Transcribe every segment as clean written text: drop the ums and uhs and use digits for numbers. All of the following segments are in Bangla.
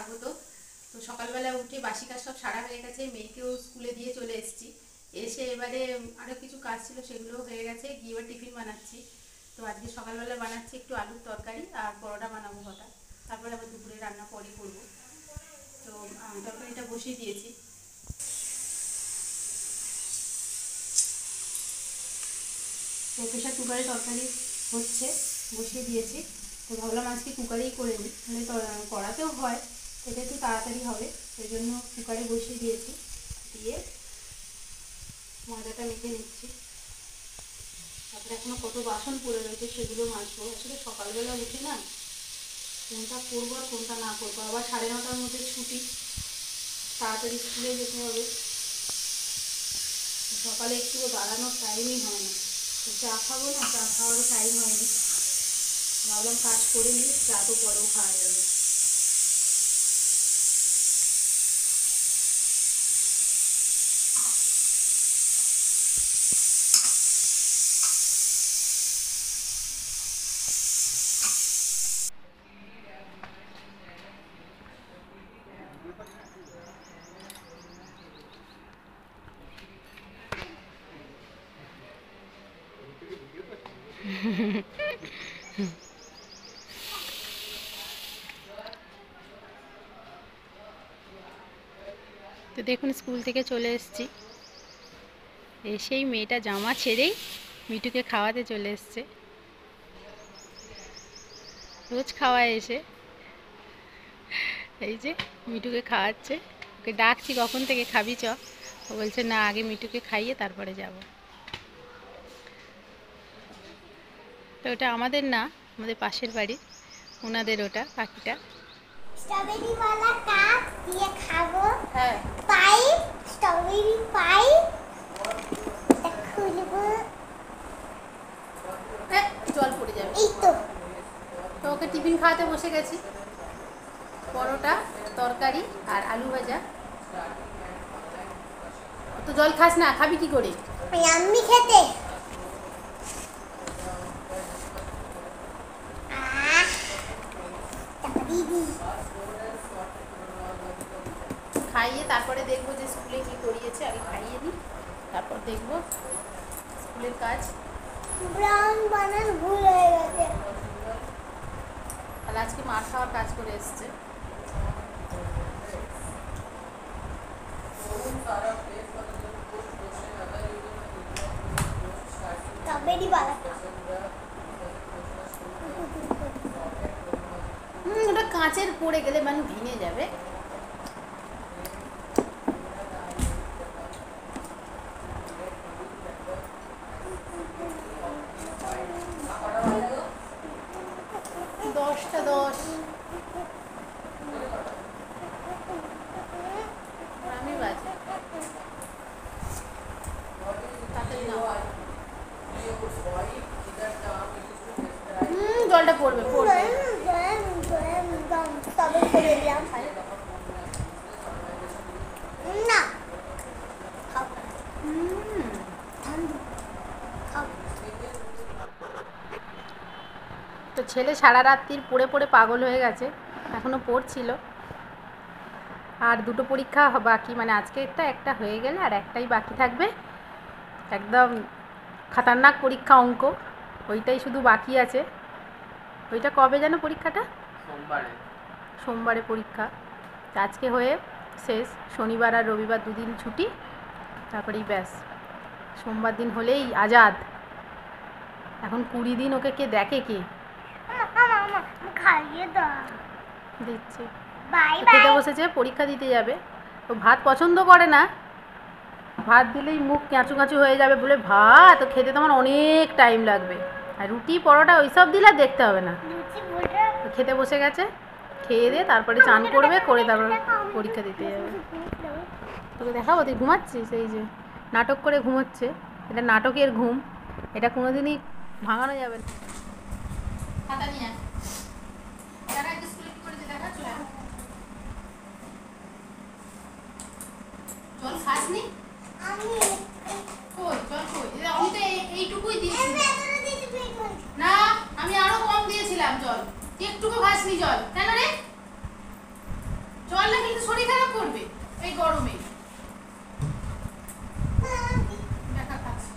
স্বাগত। তো সকালবেলা উঠে বাসি কাজ সব সারা হয়ে গেছে, মেয়েকেও স্কুলে দিয়ে চলে এসেছি। এসে এবারে আরও কিছু কাজ ছিল, সেগুলো হয়ে গেছে, গিয়ে এবার টিফিন বানাচ্ছি। তো আজকে সকালবেলা বানাচ্ছি একটু আলুর তরকারি আর পরোটা বানাবো কটা, তারপরে আবার দুপুরে রান্না পরে করবো। তো তরকারিটা বসিয়ে দিয়েছি। তো প্রেশার কুকারে তরকারি হচ্ছে, বসিয়ে দিয়েছি। তো ভাবলাম আজকে কুকারেই করে নিই, তাহলে কড়াতেও হয়, এটা একটু তাড়াতাড়ি হবে, সেই জন্য কুকারে বসিয়ে দিয়েছি। দিয়ে ময়দাটা মেখে নিচ্ছি। তারপরে এখনও কত বাসন পড়ে রয়েছে, সেগুলো মাজবো। আসলে সকালবেলা উঠে না কোনটা করবো আর কোনটা না করবো, আবার 9:30টার মধ্যে ছুটি, তাড়াতাড়ি স্কুলে যেতে হবে। সকালে একটুও দাঁড়ানোর টাইমই হয় না, চা খাবো না, চা খাওয়ারও টাইম হয়নি। ভাবলাম কাজ করে নিই, চা তো পরেও খাওয়া যাবে। তো দেখুন, স্কুল থেকে চলে এসেছি, এসেই মেয়েটা জামা ছেড়েই মিঠুকে খাওয়াতে চলে এসছে। রোজ খাওয়ায় এসে এই যে মিঠুকে খাওয়াচ্ছে। ওকে ডাকছি কখন থেকে খাবি চ, ও বলছে না, আগে মিঠুকে খাইয়ে তারপরে যাব। তো ওটা আমাদের না, আমাদের পাশের বাড়ি, ওনাদের ওটা পাখিটা। স্ট্রবেরি वाला কাপ দিয়ে খাবো। হ্যাঁ, পাইপ, স্ট্রবেরি পাইপ খুলবো। জল পড়ে যাবে। এই তো ওকে টিফিন খাওয়াতে বসে গেছি, পরোটা, তরকারি আর আলু ভাজা। তো জল খাস না, খাবি কি করে? আমি খেতে খাইয়ে তারপরে দেখবো যে স্কুলে কি করিয়েছে, আগে খাইয়ে নিই, তারপর দেখবো স্কুলের কাজ। ব্রাউন বানান ভুল হয়ে গেছে। তাহলে আজকে মার খাওয়ার কাজ করে এসছে। স্ট্রবেরি वाला কাপ। ওটা কাঁচের পড়ে গেলে মানে ভেঙে যাবে। দশটা 10 আমি বাজে, তাড়াতাড়ি নাও। জলটা পড়বে পড়বে। তবে করে দিলাম না। তো ছেলে সারা রাত্রির পড়ে পড়ে পাগল হয়ে গেছে, এখনও পড়ছিল। আর দুটো পরীক্ষা বাকি, মানে আজকে একটা হয়ে গেলে আর একটাই বাকি থাকবে। একদম খতরনাক পরীক্ষা, অঙ্ক, ওইটাই শুধু বাকি আছে। ওইটা কবে যেন পরীক্ষাটা? সোমবারে পরীক্ষা। আজকে হয়ে শেষ, শনিবার আর রবিবার 2 দিন ছুটি, তারপরেই ব্যাস, সোমবার দিন হলেই আজাদ। এখন 20 দিন ওকে কে দেখে, কে খাইয়ে দাও দিচ্ছে। বাই খেতে বসেছে, পরীক্ষা দিতে যাবে। ও ভাত পছন্দ করে না, ভাত দিলেই মুখ ক্যাঁচু ক্যাঁচু হয়ে যাবে বলে ভাত খেতে তোমার অনেক টাইম লাগবে। আর রুটি পরোটা ওইসব দিলে দেখতে হবে না, খেতে বসে গেছে। খেয়ে দিয়ে তারপরে চান করবে, করে তারপর পরীক্ষা দিতে যাবে। তোকে দেখাবো, তুই ঘুমাচ্ছিস, এই যে নাটক করে ঘুমোচ্ছে। এটা নাটকের ঘুম, এটা কোনোদিনই ভাঙানো যাবে না। খাতা নিয়ে জল খাসনি? আমি কই জল কই? আমি তো এইটুকুই দিয়েছি না, আমি আরো কম দিয়েছিলাম জল। একটুকু খাসনি জল কেন রে? জল না কিন্তু শরীর খারাপ করবে এই গরমে। দেখা খাচ্ছি।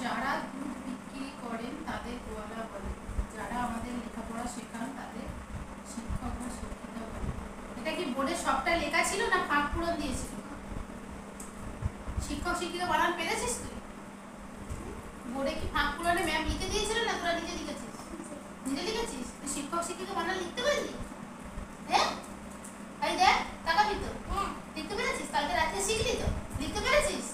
যারা দুধ বিক্রি করেন তাদের গোয়ালা বলে, যারা আমাদের লেখাপড়া শেখান তাদের শিক্ষক বা শিক্ষিকা বলে। এটা কি বোর্ডে সবটা লেখা ছিল না ফাঁক পূরণ দিয়েছিল? শিক্ষক শিক্ষিকা বানান পেরেছিস তুই? বোর্ডে কি ফাঁক পূরণে ম্যাম লিখে দিয়েছিল না তোরা নিজে লিখেছিস? নিজে লিখেছিস? তুই শিক্ষক শিক্ষিকা বানান লিখতে পারলি? হ্যাঁ, তাই দেখ তাকাবি তো। লিখতে পেরেছিস? কালকে রাতে শিখলি তো? লিখতে পেরেছিস?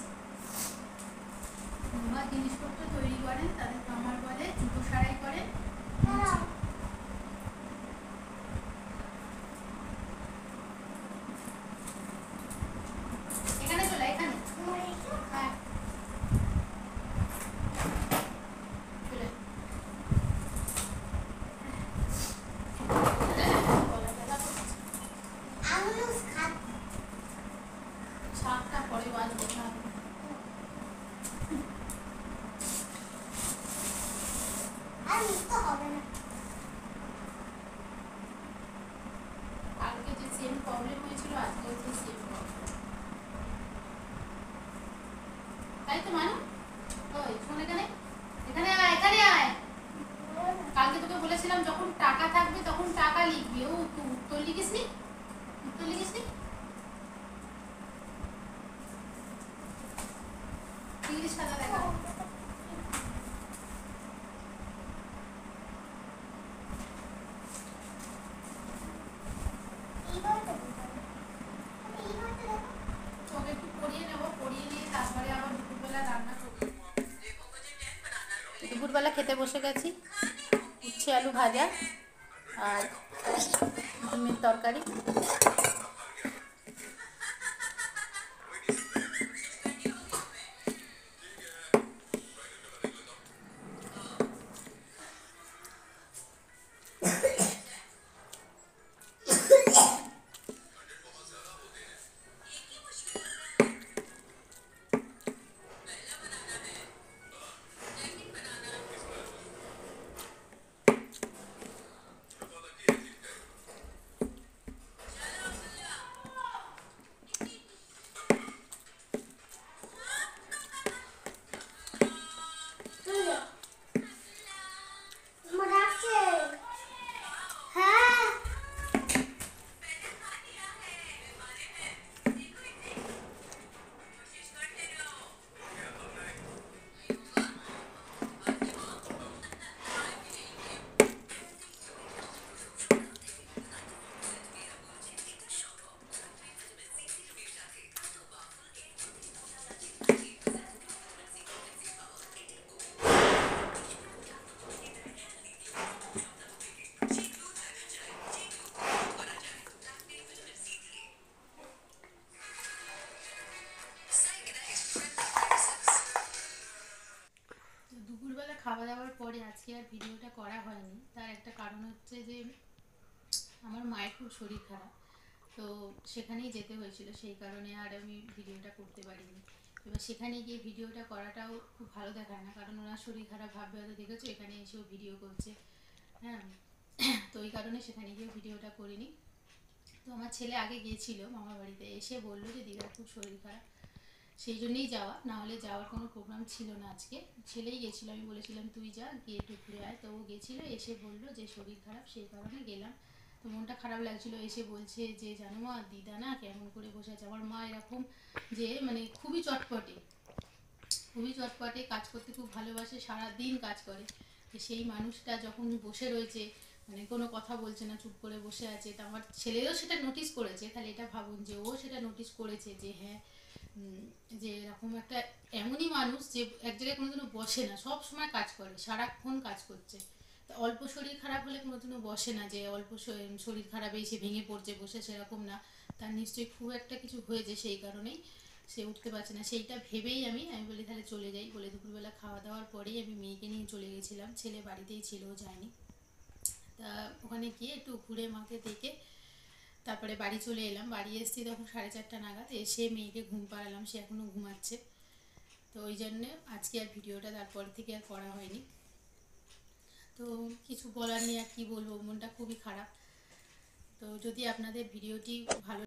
নোংরা জিনিসপত্র তৈরি করেন তাদের কামার বলে, জুতো সারাই করেন। এখানে চলে, এখানে হ্যাঁ চলে। শাকটা পরে বাজবো না। কালকে যে সেম প্রবলেম হয়েছিল আজকেও যে সেম প্রবলেম, তাই তো মানু? ওই শোন, এখানে এখানে আয়, এখানে আয়। কালকে তোকে বলেছিলাম যখন টাকা থাকবে তখন টাকা লিখবি। ও তুই উত্তর লিখিসনি? উত্তর লিখিসনি? ইংলিশ খাতা দেখা। তোকে একটু পড়িয়ে নেবো, পড়িয়ে নিয়ে তারপরে আবার দুপুরবেলা রান্না করবো। দুপুরবেলা খেতে বসে গেছি, উচ্ছে আলু ভাজা আর ডিমের তরকারি। দুপুরবেলা খাওয়া দাওয়ার পরে আজকে আর ভিডিওটা করা হয়নি। তার একটা কারণ হচ্ছে যে আমার মায়ের খুব শরীর খারাপ, তো সেখানেই যেতে হয়েছিল, সেই কারণে আর আমি ভিডিওটা করতে পারিনি। এবার সেখানে গিয়ে ভিডিওটা করাটাও খুব ভালো দেখায় না, কারণ ওনার শরীর খারাপ ভাববে হয়তো দেখেছো এখানে এসেও ভিডিও করছে। হ্যাঁ, তো ওই কারণে সেখানে গিয়ে ভিডিওটা করিনি। তো আমার ছেলে আগে গিয়েছিল মামা বাড়িতে, এসে বললো যে দিদার খুব শরীর খারাপ, সেই জন্যই যাওয়া, না হলে যাওয়ার কোনো প্রোগ্রাম ছিল না আজকে। ছেলেই গেছিলো, আমি বলেছিলাম তুই যা, গিয়ে একটু ঘুরে আয়, তো ও গেছিলো, এসে বললো যে শরীর খারাপ, সেই কারণে গেলাম। তো মনটা খারাপ লাগছিলো, এসে বলছে যে জানো মা দিদা না কেমন করে বসে আছে। আমার মা এরকম যে মানে খুবই চটপটে, খুবই চটপটে, কাজ করতে খুব ভালোবাসে, সারাদিন কাজ করে। তো সেই মানুষটা যখন বসে রয়েছে, মানে কোনো কথা বলছে না, চুপ করে বসে আছে, তা আমার ছেলেও সেটা নোটিস করেছে। তাহলে এটা ভাবুন যে ও সেটা নোটিস করেছে যে হ্যাঁ, যে এরকম একটা এমনই মানুষ যে এক জায়গায় কোনোদিনও বসে না, সব সময় কাজ করে, সারাক্ষণ কাজ করছে। তা অল্প শরীর খারাপ হলে কোনোদিনও বসে না, যে অল্প শরীর খারাপে এসে ভেঙে পড়ছে বসে, সেরকম না। তার নিশ্চয়ই খুব একটা কিছু হয়েছে, সেই কারণেই সে উঠতে পারছে না, সেইটা ভেবেই আমি বলি তাহলে চলে যাই বলে দুপুরবেলা খাওয়া দাওয়ার পরেই আমি মেয়েকে নিয়ে চলে গেছিলাম। ছেলে বাড়িতেই ছিল, যায়নি। তা ওখানে গিয়ে একটু ঘুরে মাকে দেখে তারপরে বাড়ি চলে এলাম। বাড়ি এসেছি তখন 4:30 নাগাদ, এসে মেয়েকে ঘুম পাড়ালাম, সে এখনও ঘুমাচ্ছে। তো ওই জন্যে আজকে আর ভিডিওটা তারপর থেকে আর করা হয়নি। তো কিছু বলার নেই, আর কী বলবো, মনটা খুবই খারাপ। তো যদি আপনাদের ভিডিওটি ভালো